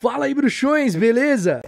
Fala aí, bruxões, beleza?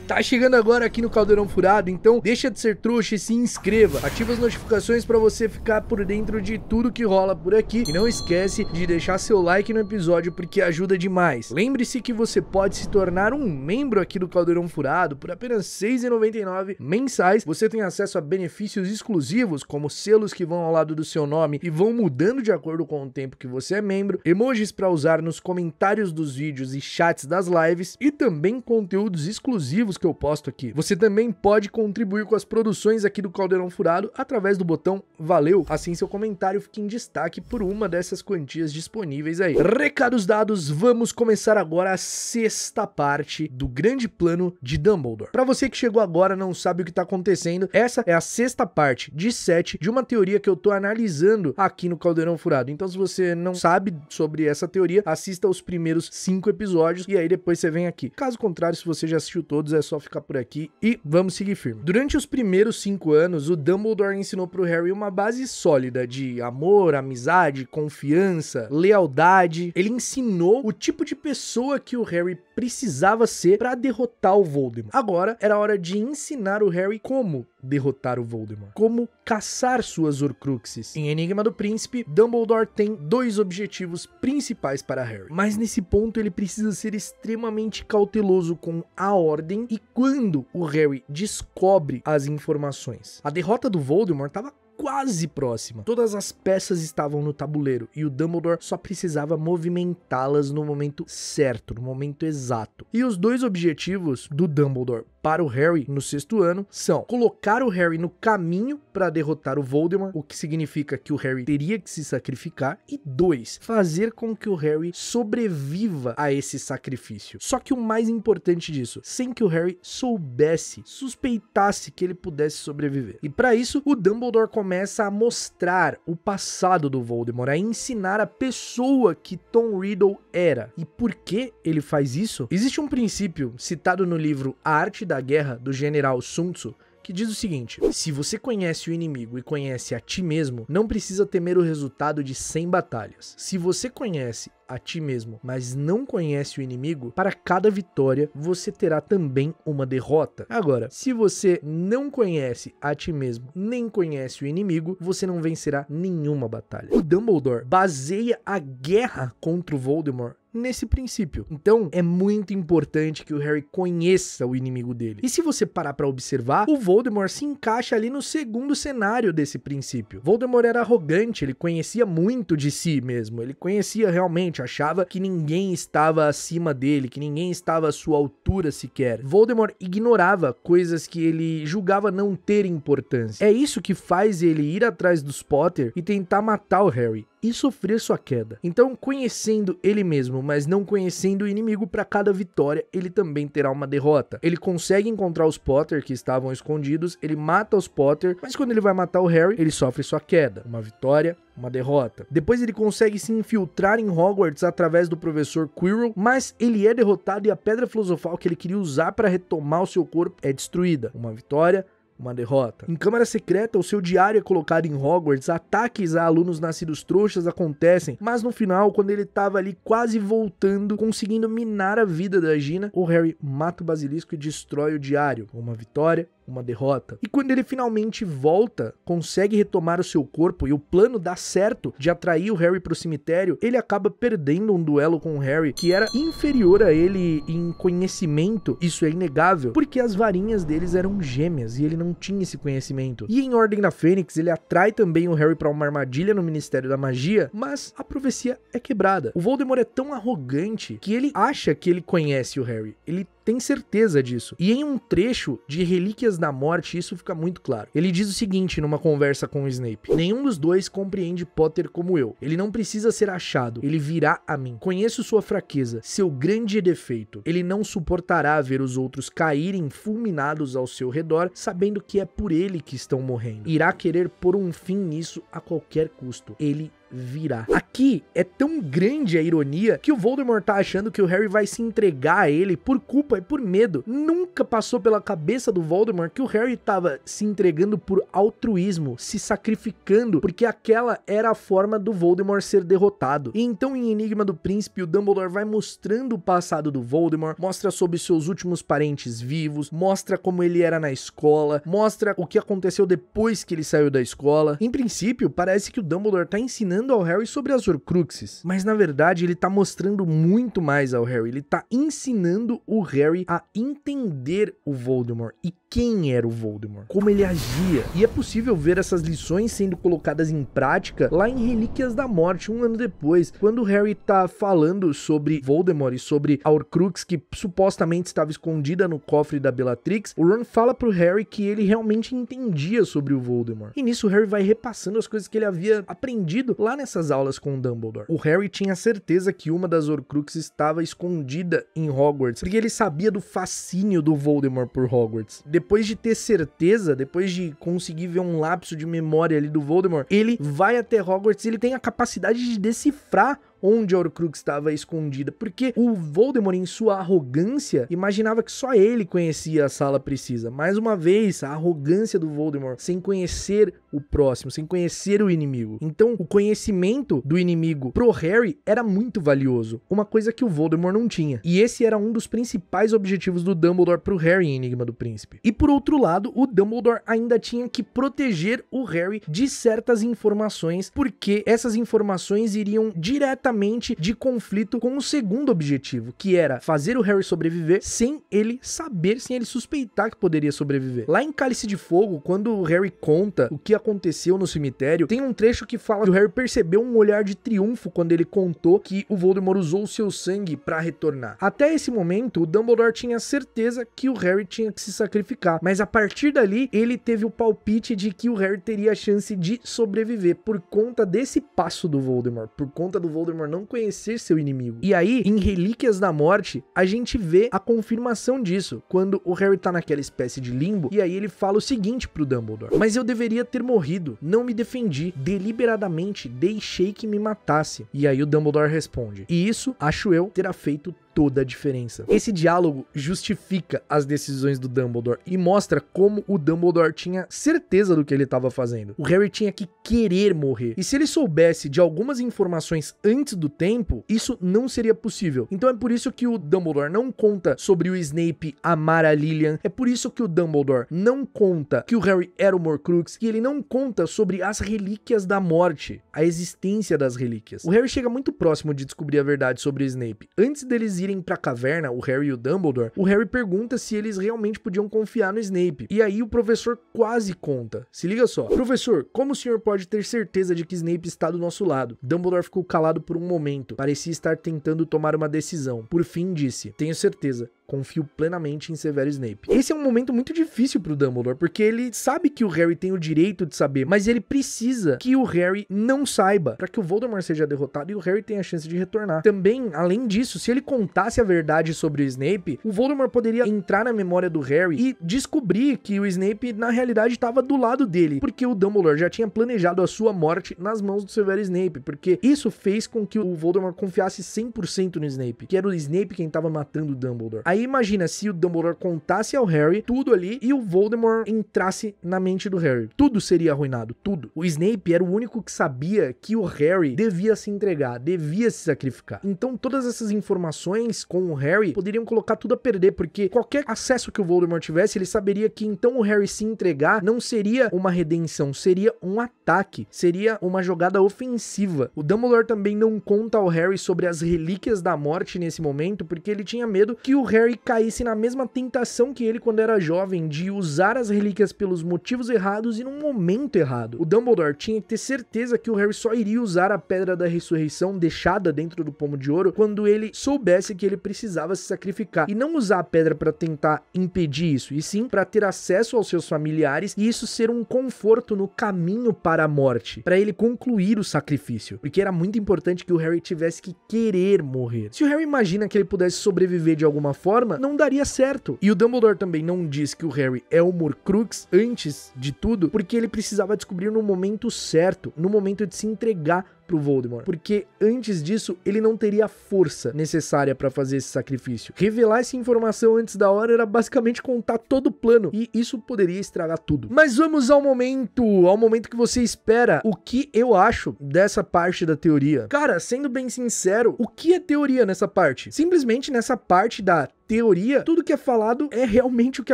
Tá chegando agora aqui no Caldeirão Furado, então deixa de ser trouxa e se inscreva. Ativa as notificações pra você ficar por dentro de tudo que rola por aqui. E não esquece de deixar seu like no episódio porque ajuda demais. Lembre-se que você pode se tornar um membro aqui do Caldeirão Furado por apenas R$ 6,99 mensais. Você tem acesso a benefícios exclusivos, como selos que vão ao lado do seu nome e vão mudando de acordo com o tempo que você é membro, emojis pra usar nos comentários dos vídeos e chats das lives e também conteúdos exclusivos que eu posto aqui. Você também pode contribuir com as produções aqui do Caldeirão Furado através do botão valeu, assim seu comentário fica em destaque por uma dessas quantias disponíveis aí. Recados dados, vamos começar agora a sexta parte do grande plano de Dumbledore. Pra você que chegou agora e não sabe o que tá acontecendo, essa é a sexta parte de 7 de uma teoria que eu tô analisando aqui no Caldeirão Furado. Então se você não sabe sobre essa teoria, assista os primeiros 5 episódios e aí depois você vem aqui. Caso contrário, se você já assistiu todos, é só ficar por aqui e vamos seguir firme. Durante os primeiros 5 anos, o Dumbledore ensinou pro Harry uma base sólida de amor, amizade, confiança, lealdade. Ele ensinou o tipo de pessoa que o Harry precisava ser para derrotar o Voldemort. Agora era hora de ensinar o Harry como derrotar o Voldemort, como caçar suas Horcruxes. Em Enigma do Príncipe, Dumbledore tem 2 objetivos principais para Harry, mas nesse ponto ele precisa ser extremamente cauteloso com a ordem e quando o Harry descobre as informações. A derrota do Voldemort estava quase próxima. Todas as peças estavam no tabuleiro e o Dumbledore só precisava movimentá-las no momento certo, no momento exato. E os 2 objetivos do Dumbledore para o Harry no 6º ano são colocar o Harry no caminho para derrotar o Voldemort, o que significa que o Harry teria que se sacrificar, e 2, fazer com que o Harry sobreviva a esse sacrifício. Só que o mais importante disso, sem que o Harry soubesse, suspeitasse que ele pudesse sobreviver. E para isso, o Dumbledore começa a mostrar o passado do Voldemort, a ensinar a pessoa que Tom Riddle era. E por que ele faz isso? Existe um princípio citado no livro A Arte da Guerra, do general Sun Tzu, que diz o seguinte: se você conhece o inimigo e conhece a ti mesmo, não precisa temer o resultado de 100 batalhas. Se você conhece a ti mesmo, mas não conhece o inimigo, para cada vitória você terá também uma derrota. Agora, se você não conhece a ti mesmo, nem conhece o inimigo, você não vencerá nenhuma batalha. O Dumbledore baseia a guerra contra o Voldemort nesse princípio. Então, é muito importante que o Harry conheça o inimigo dele. E se você parar pra observar, o Voldemort se encaixa ali no segundo cenário desse princípio. Voldemort era arrogante, ele conhecia muito de si mesmo, ele conhecia realmente, achava que ninguém estava acima dele, que ninguém estava à sua altura sequer. Voldemort ignorava coisas que ele julgava não ter importância. É isso que faz ele ir atrás dos Potter e tentar matar o Harry e sofrer sua queda. Então, conhecendo ele mesmo, mas não conhecendo o inimigo, para cada vitória ele também terá uma derrota. Ele consegue encontrar os Potter que estavam escondidos, ele mata os Potter, mas quando ele vai matar o Harry, ele sofre sua queda. Uma vitória, uma derrota. Depois ele consegue se infiltrar em Hogwarts através do professor Quirrell, mas ele é derrotado e a Pedra Filosofal que ele queria usar para retomar o seu corpo é destruída. Uma vitória, uma derrota. Em Câmara Secreta, o seu diário é colocado em Hogwarts, ataques a alunos nascidos trouxas acontecem, mas no final, quando ele tava ali quase voltando, conseguindo minar a vida da Gina, o Harry mata o basilisco e destrói o diário. Uma vitória, uma derrota. E quando ele finalmente volta, consegue retomar o seu corpo e o plano dá certo de atrair o Harry pro cemitério, ele acaba perdendo um duelo com o Harry, que era inferior a ele em conhecimento, isso é inegável, porque as varinhas deles eram gêmeas e ele não tinha esse conhecimento. E em Ordem da Fênix, ele atrai também o Harry para uma armadilha no Ministério da Magia, mas a profecia é quebrada. O Voldemort é tão arrogante que ele acha que ele conhece o Harry. Ele tem certeza disso. E em um trecho de Relíquias da Morte, isso fica muito claro. Ele diz o seguinte numa conversa com o Snape: nenhum dos dois compreende Potter como eu. Ele não precisa ser achado, ele virá a mim. Conheço sua fraqueza, seu grande defeito. Ele não suportará ver os outros caírem fulminados ao seu redor, sabendo que é por ele que estão morrendo. Irá querer pôr um fim nisso a qualquer custo. Ele virar. Aqui é tão grande a ironia que o Voldemort tá achando que o Harry vai se entregar a ele por culpa e por medo. Nunca passou pela cabeça do Voldemort que o Harry tava se entregando por altruísmo, se sacrificando, porque aquela era a forma do Voldemort ser derrotado. E então em Enigma do Príncipe, o Dumbledore vai mostrando o passado do Voldemort, mostra sobre seus últimos parentes vivos, mostra como ele era na escola, mostra o que aconteceu depois que ele saiu da escola. Em princípio, parece que o Dumbledore tá ensinando ao Harry sobre as Horcruxes, mas na verdade ele tá mostrando muito mais ao Harry, ele tá ensinando o Harry a entender o Voldemort e quem era o Voldemort, como ele agia. E é possível ver essas lições sendo colocadas em prática lá em Relíquias da Morte, um ano depois, quando o Harry tá falando sobre Voldemort e sobre a Horcrux que supostamente estava escondida no cofre da Bellatrix. O Ron fala pro Harry que ele realmente entendia sobre o Voldemort. E nisso o Harry vai repassando as coisas que ele havia aprendido lá nessas aulas com o Dumbledore. O Harry tinha certeza que uma das Horcruxes estava escondida em Hogwarts, porque ele sabia do fascínio do Voldemort por Hogwarts. Depois de ter certeza, depois de conseguir ver um lapso de memória ali do Voldemort, ele vai até Hogwarts e ele tem a capacidade de decifrar onde a Horcrux estava escondida, porque o Voldemort, em sua arrogância, imaginava que só ele conhecia a Sala Precisa. Mais uma vez, a arrogância do Voldemort, sem conhecer o próximo, sem conhecer o inimigo. Então, o conhecimento do inimigo pro Harry era muito valioso, uma coisa que o Voldemort não tinha. E esse era um dos principais objetivos do Dumbledore pro Harry em Enigma do Príncipe. E por outro lado, o Dumbledore ainda tinha que proteger o Harry de certas informações, porque essas informações iriam diretamente de conflito com o segundo objetivo, que era fazer o Harry sobreviver sem ele saber, sem ele suspeitar que poderia sobreviver. Lá em Cálice de Fogo, quando o Harry conta o que aconteceu no cemitério, tem um trecho que fala que o Harry percebeu um olhar de triunfo quando ele contou que o Voldemort usou o seu sangue para retornar. Até esse momento, o Dumbledore tinha certeza que o Harry tinha que se sacrificar, mas a partir dali, ele teve o palpite de que o Harry teria a chance de sobreviver por conta desse passo do Voldemort, por conta do Voldemort não conhecer seu inimigo. E aí, em Relíquias da Morte, a gente vê a confirmação disso, quando o Harry tá naquela espécie de limbo, e aí ele fala o seguinte pro Dumbledore: mas eu deveria ter morrido, não me defendi, deliberadamente deixei que me matasse. E aí o Dumbledore responde: e isso, acho eu, terá feito toda a diferença. Esse diálogo justifica as decisões do Dumbledore e mostra como o Dumbledore tinha certeza do que ele estava fazendo. O Harry tinha que querer morrer. E se ele soubesse de algumas informações antes do tempo, isso não seria possível. Então é por isso que o Dumbledore não conta sobre o Snape amar a Lilian. É por isso que o Dumbledore não conta que o Harry era o Horcrux, e ele não conta sobre as Relíquias da Morte, a existência das relíquias. O Harry chega muito próximo de descobrir a verdade sobre o Snape. Antes deles irem pra caverna, o Harry e o Dumbledore, o Harry pergunta se eles realmente podiam confiar no Snape. E aí o professor quase conta. Se liga só: professor, como o senhor pode ter certeza de que Snape está do nosso lado? Dumbledore ficou calado por um momento. Parecia estar tentando tomar uma decisão. Por fim disse: tenho certeza. Confio plenamente em Severo Snape. Esse é um momento muito difícil pro Dumbledore, porque ele sabe que o Harry tem o direito de saber, mas ele precisa que o Harry não saiba, para que o Voldemort seja derrotado e o Harry tenha a chance de retornar. Também, além disso, se ele contasse a verdade sobre o Snape, o Voldemort poderia entrar na memória do Harry e descobrir que o Snape, na realidade, estava do lado dele, porque o Dumbledore já tinha planejado a sua morte nas mãos do Severo Snape, porque isso fez com que o Voldemort confiasse 100% no Snape, que era o Snape quem estava matando o Dumbledore. Aí imagina se o Dumbledore contasse ao Harry tudo ali e o Voldemort entrasse na mente do Harry. Tudo seria arruinado, tudo. O Snape era o único que sabia que o Harry devia se entregar, devia se sacrificar. Então todas essas informações com o Harry poderiam colocar tudo a perder, porque qualquer acesso que o Voldemort tivesse, ele saberia que então o Harry se entregar não seria uma redenção, seria um ataque, seria uma jogada ofensiva. O Dumbledore também não conta ao Harry sobre as Relíquias da Morte nesse momento, porque ele tinha medo que o Harry caísse na mesma tentação que ele quando era jovem, de usar as relíquias pelos motivos errados e num momento errado. O Dumbledore tinha que ter certeza que o Harry só iria usar a Pedra da Ressurreição deixada dentro do Pomo de Ouro quando ele soubesse que ele precisava se sacrificar, e não usar a pedra para tentar impedir isso, e sim para ter acesso aos seus familiares e isso ser um conforto no caminho para a morte, para ele concluir o sacrifício, porque era muito importante que o Harry tivesse que querer morrer. Se o Harry imagina que ele pudesse sobreviver de alguma forma, não daria certo. E o Dumbledore também não diz que o Harry é o Horcrux antes de tudo, porque ele precisava descobrir no momento certo, no momento de se entregar pro Voldemort, porque antes disso ele não teria a força necessária pra fazer esse sacrifício. Revelar essa informação antes da hora era basicamente contar todo o plano, e isso poderia estragar tudo. Mas vamos ao momento que você espera. O que eu acho dessa parte da teoria? Cara, sendo bem sincero, o que é teoria nessa parte? Simplesmente nessa parte da teoria, tudo que é falado é realmente o que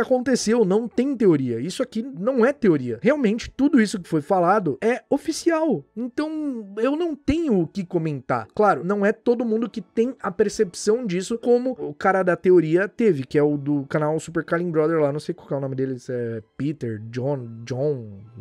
aconteceu, não tem teoria. Isso aqui não é teoria. Realmente, tudo isso que foi falado é oficial. Então, eu não tenho o que comentar. Claro, não é todo mundo que tem a percepção disso, como o cara da teoria teve, que é o do canal Super Carlin Brother lá, não sei qual é o nome dele, se é Peter, John,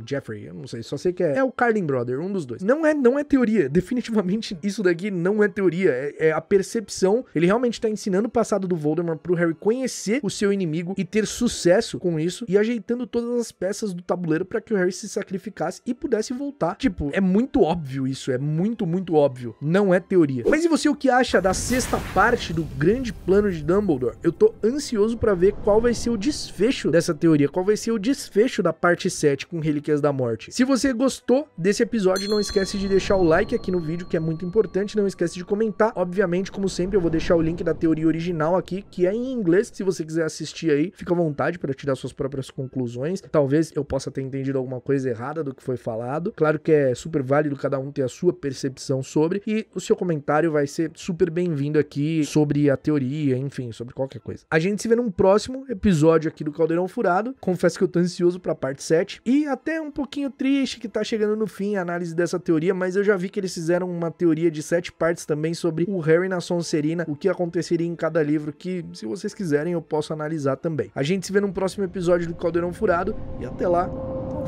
Jeffrey, eu não sei, só sei que é o Carlin Brother, um dos dois. Não é teoria, definitivamente isso daqui não é teoria, é a percepção. Ele realmente tá ensinando o passado do Voldemort pro Harry conhecer o seu inimigo e ter sucesso com isso, e ajeitando todas as peças do tabuleiro pra que o Harry se sacrificasse e pudesse voltar. Tipo, é muito óbvio isso, é muito óbvio. Não é teoria. Mas e você, o que acha da sexta parte do grande plano de Dumbledore? Eu tô ansioso pra ver qual vai ser o desfecho dessa teoria, qual vai ser o desfecho da parte 7 com Relíquias da Morte. Se você gostou desse episódio, não esquece de deixar o like aqui no vídeo, que é muito importante, não esquece de comentar. Obviamente, como sempre, eu vou deixar o link da teoria original aqui, que é em inglês. Se você quiser assistir aí, fica à vontade para tirar suas próprias conclusões. Talvez eu possa ter entendido alguma coisa errada do que foi falado. Claro que é super válido cada um ter a sua percepção sobre, e o seu comentário vai ser super bem-vindo aqui sobre a teoria, enfim, sobre qualquer coisa. A gente se vê num próximo episódio aqui do Caldeirão Furado. Confesso que eu tô ansioso pra parte 7 e até um pouquinho triste que tá chegando no fim a análise dessa teoria, mas eu já vi que eles fizeram uma teoria de 7 partes também sobre o Harry na Sonserina, o que aconteceria em cada livro, que se vocês quiserem eu posso analisar também. A gente se vê num próximo episódio do Caldeirão Furado e até lá,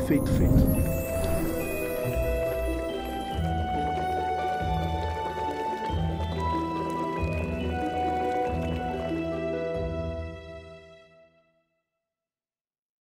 feito.